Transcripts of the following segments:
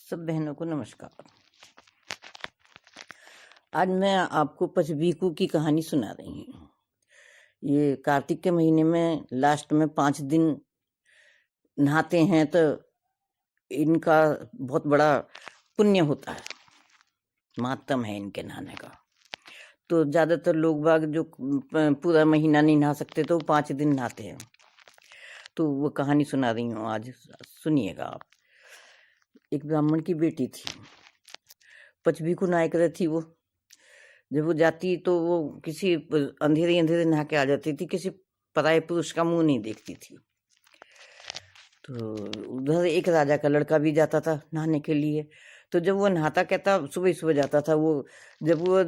सब बहनों को नमस्कार। आज मैं आपको पचबीकू की कहानी सुना रही हूँ। ये कार्तिक के महीने में लास्ट में 5 दिन नहाते हैं तो इनका बहुत बड़ा पुण्य होता है, मातम है इनके नहाने का। तो ज़्यादातर लोग बाग जो पूरा महीना नहीं नहा सकते तो 5 दिन नहाते हैं। तो वो कहानी सुना रही हूँ आज, सुनिएगा आप। एक ब्राह्मण की बेटी थी, पचबीकू नायक थी वो। जब वो जाती तो वो किसी अंधेरे अंधेरे नहा के आ जाती थी, किसी पराये पुरुष का मुंह नहीं देखती थी। तो उधर एक राजा का लड़का भी जाता था नहाने के लिए। तो जब वो नहाता कहता सुबह सुबह जाता था वो, जब वो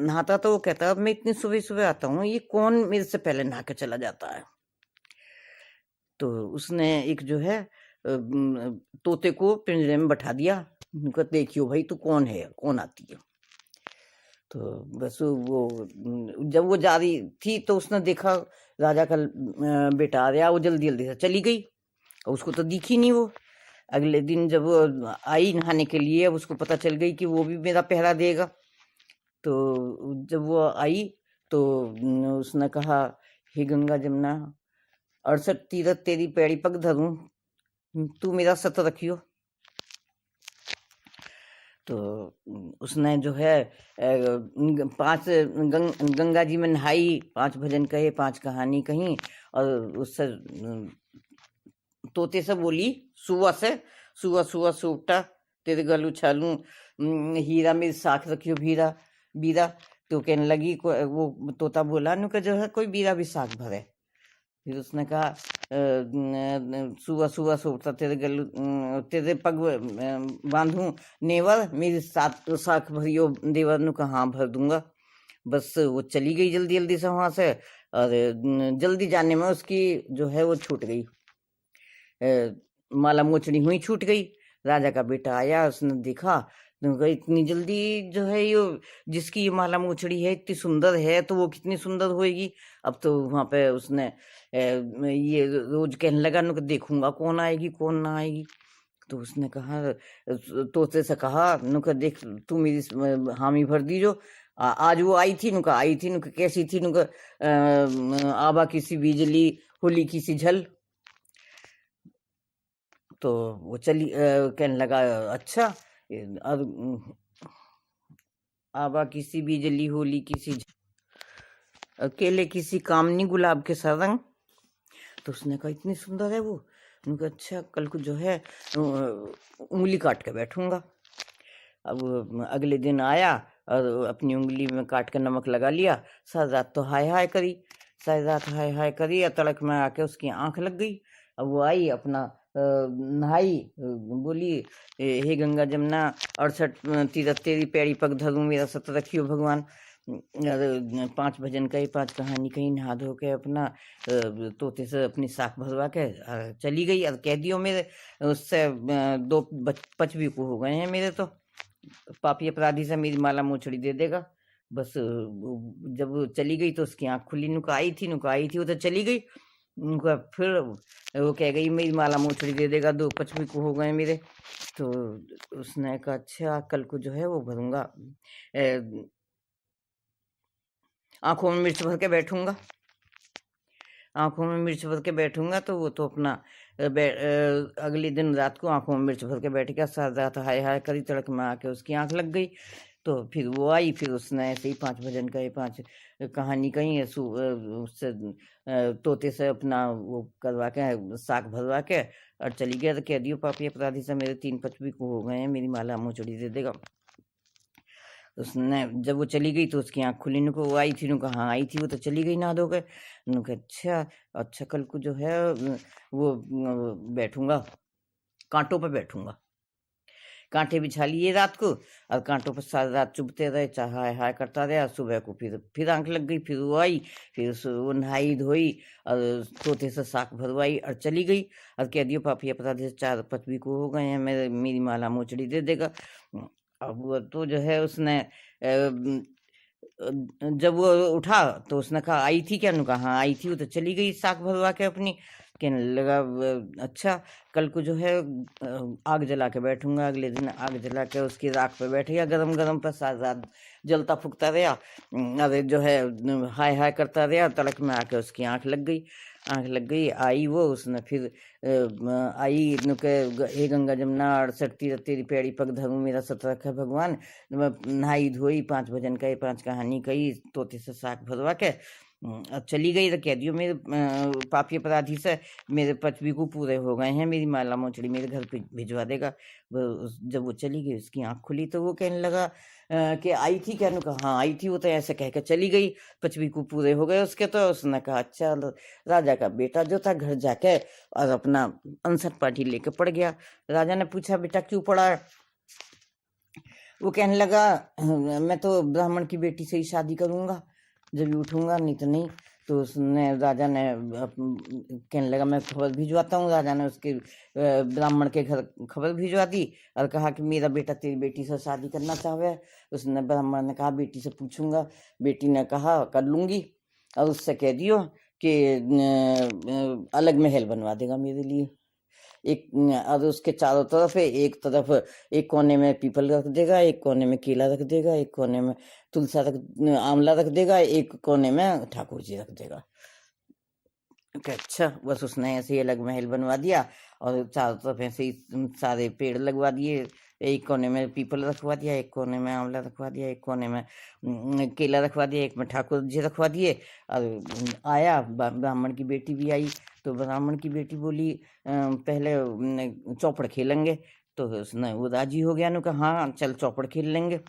नहाता तो वो कहता मैं इतनी सुबह सुबह आता हूँ, ये कौन मेरे से पहले नहा के चला जाता है। तो उसने एक जो है तोते को पिंजरे में बैठा दिया, उनका देखियो भाई तू कौन है, कौन आती है। तो बस वो जब वो जा रही थी तो उसने देखा राजा का बेटा आ रहा, वो जल्दी जल्दी से चली गई और उसको तो दिखी नहीं वो। अगले दिन जब वो आई नहाने के लिए, अब उसको पता चल गई कि वो भी मेरा पहरा देगा। तो जब वो आई तो उसने कहा हे गंगा जमुना 68 तीरथ तेरी पैड़ी पग धरूं, तू मेरा सत रखियो। तो उसने जो है 5 गंगा जी में नहाई, 5 भजन कहे, 5 कहानी कही और उससे तोते से बोली सुबह सुबह सुबटा तेरे गल उछालूं, हीरा मेरी साख रखियो भीरा बीरा। तो कहने लगी वो तोता बोला नु जो है कोई बीरा भी साख भरे। फिर उसने कहा सुबह सुबह सोचता तेरे पग बांधूं नेवर, मेरी साख भरियो देवर नु कहाँ भर दूंगा। बस वो चली गई जल्दी जल्दी से वहां से, और जल्दी जाने में उसकी जो है वो छूट गई, माला मोचड़ी हुई छूट गई। राजा का बेटा आया, उसने देखा तो इतनी जल्दी जो है ये जिसकी ये माला मोचड़ी है इतनी सुंदर है तो वो कितनी सुंदर होएगी। अब तो वहां पे उसने ये रोज कहने लगा नु देखूंगा कौन आएगी कौन ना आएगी। तो उसने कहा तोते से कहा नुका देख तू मेरी हामी भर दी जो आज वो आई थी नुका कैसी थी नुका आबा किसी बिजली होली किसी झल। तो वो चली कहने लगा अच्छा आबा किसी बिजली होली किसी अकेले किसी कामनी गुलाब के सरंग। तो उसने कहा इतनी सुंदर है वो। उनका अच्छा कल को जो है उंगली काट के बैठूंगा। अब अगले दिन आया और अपनी उंगली में काट के नमक लगा लिया। सारी रात तो हाय हाय करी, सारी रात हाय हाय करी और तड़क में आके उसकी आंख लग गई। अब वो आई अपना नहाई, बोली हे गंगा जमुना 68 तीरथ तेरी पैड़ी पग धरूं, मेरा सत रखियो भगवान। 5 भजन कही, 5 कहानी कही, नहा धो के अपना तोते से अपनी साख भरवा के चली गई। और कह दियो मेरे उससे 2 पचबीकू हो गए हैं मेरे, तो पापी अपराधी से मेरी माला मोचड़ी दे देगा। बस जब वो चली गई तो उसकी आंख खुली, नुका आई थी वो तो चली गई। उनका फिर वो कह गई मेरी माला मोचड़ी दे देगा, 2 पचबीकू हो गए मेरे। तो उसने कहा अच्छा कल को जो है वो भरूंगा, आंखों में मिर्च भर के बैठूंगा, आंखों में मिर्च भर के बैठूंगा। तो वो तो अपना अगले दिन रात को आंखों में मिर्च भर के बैठ गया। सारी रात हाय हाय करी, तड़क में आके उसकी आंख लग गई। तो फिर वो आई, फिर उसने ऐसे ही 5 भजन कहे, 5 कहानी कही, उससे तोते से अपना वो करवा के साग भरवा के और चली गया। तो कह दियो पापी अपराधी से मेरे 3 पचबीकू हो गए हैं, मेरी माला मोचड़ी दे देगा। उसने जब वो चली गई तो उसकी आंख खुली, नुको वो आई थी, नुका हाँ आई थी, वो तो चली गई नहा धो के। नुका अच्छा कल को जो है वो बैठूंगा, कांटों पे बैठूंगा। कांटे बिछा लिए रात को और कांटों पर सारी रात चुभते रहे, चाहे हाय हाय करता रहा। सुबह को फिर आंख लग गई, फिर वो आई, फिर वो नहाई धोई और तोते से साख भरवाई और चली गई। और कह दियो पापी अपराधी से 4 पचबीकू हो गए हैं मेरी माला मोचड़ी दे देगा। अब वो तो जो है उसने जब वो उठा तो उसने कहा आई थी क्या, नु कहा हाँ आई थी, वो तो चली गई साख भरवा के अपनी। कहने लगा अच्छा कल को जो है आग जला के बैठूंगा। अगले दिन आग जला के उसकी राख पे बैठ गया, गरम गरम प्रसाद जलता फूकता रहा। अरे जो है हाय हाय करता रहा। तड़क में आके उसकी आंख लग गई। आंख लग गई, आई वो, उसने फिर आई नुके हे गंगा जमुना 68 तीरथ तेरी पैड़ी पग धरूं मेरा सत रखा भगवान। नहाई धोई, 5 भजन कहे, 5 कहानी कही, तोते से साग भरवा के चली गई। तो कह दियो मेरे पापी अपराधी से मेरे 5 को पूरे हो गए हैं, मेरी माला मोचड़ी मेरे घर पे भिजवा देगा। जब वो चली गई उसकी आंख खुली तो वो कहने लगा कि आई थी क्या? कहा हाँ आई थी। वो तो ऐसे कह के चली गई, 5 को पूरे हो गए उसके। तो उसने कहा अच्छा। राजा का बेटा जो था घर जाके और अपना अनसर पार्टी लेके पड़ गया। राजा ने पूछा बेटा क्यों पड़ा? वो कहने लगा मैं तो ब्राह्मण की बेटी से ही शादी करूंगा, जब भी उठूंगा, नहीं तो नहीं। तो उसने राजा ने कहने लगा मैं खबर भिजवाता हूँ। राजा ने उसके ब्राह्मण के घर खबर भिजवा दी और कहा कि मेरा बेटा तेरी बेटी से शादी करना चाहे। उसने ब्राह्मण ने कहा बेटी से पूछूंगा। बेटी ने कहा कर लूंगी, और उससे कह दियो कि अलग महल बनवा देगा मेरे लिए। एक और उसके चारों तरफ है, एक तरफ एक कोने में पीपल रख देगा, एक कोने में केला रख देगा, एक कोने में तुलसा आंवला रख देगा, एक कोने में ठाकुर जी रख देगा। अच्छा बस उसने ऐसे ही अलग महल बनवा दिया और चारों तरफ ऐसे ही सारे पेड़ लगवा दिए। एक कोने में पीपल रखवा दिया, एक कोने में आंवला रखवा दिया, एक कोने में केला रखवा दिया, एक में ठाकुर जी रखवा दिए। और आया ब्राह्मण की बेटी भी आई। तो ब्राह्मण की बेटी बोली पहले चौपड़ खेलेंगे। तो उसने वो राजी हो गया। कहा हाँ चल चौपड़ खेल लेंगे।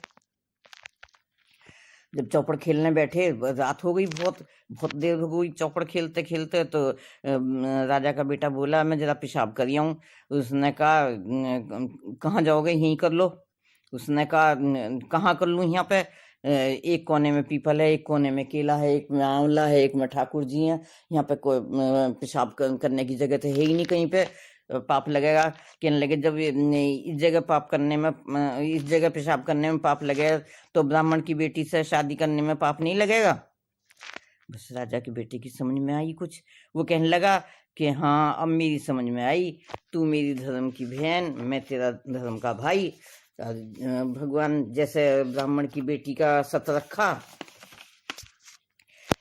जब चौपड़ खेलने बैठे रात हो गई, बहुत बहुत देर हो गई चौपड़ खेलते खेलते। तो राजा का बेटा बोला मैं जरा पेशाब कर आऊं। उसने कहा कहाँ जाओगे? यहीं कर लो। उसने कहा कहाँ कर लूँ? यहाँ पे एक कोने में पीपल है, एक कोने में केला है, एक में आंवला है, एक में ठाकुर जी हैं। यहाँ पे कोई पेशाब करने की जगह तो है ही नहीं कहीं पे, पाप लगेगा। कहने लगे जब इस जगह पाप करने में, इस जगह पेशाब करने में पाप लगेगा तो ब्राह्मण की बेटी से शादी करने में पाप नहीं लगेगा? बस राजा की बेटी की समझ में आई कुछ। वो कहने लगा कि हाँ अब मेरी समझ में आई, तू मेरी धर्म की बहन, मैं तेरा धर्म का भाई। भगवान जैसे ब्राह्मण की बेटी का सत रखा,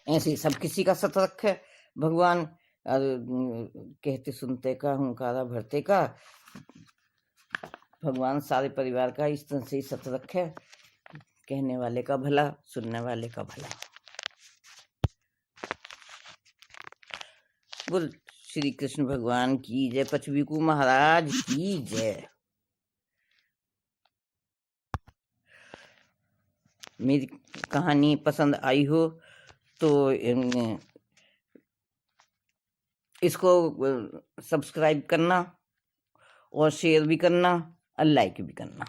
ऐसे ही सब किसी का सत रखे भगवान। और कहते सुनते का, हुंकारा भरते का, भगवान सारे परिवार का इस तरह से ही सत रखे। कहने वाले का भला, सुनने वाले का भला। बोल श्री कृष्ण भगवान की जय, पचवीकू महाराज की जय। मेरी कहानी पसंद आई हो तो इसको सब्सक्राइब करना और शेयर भी करना और लाइक भी करना।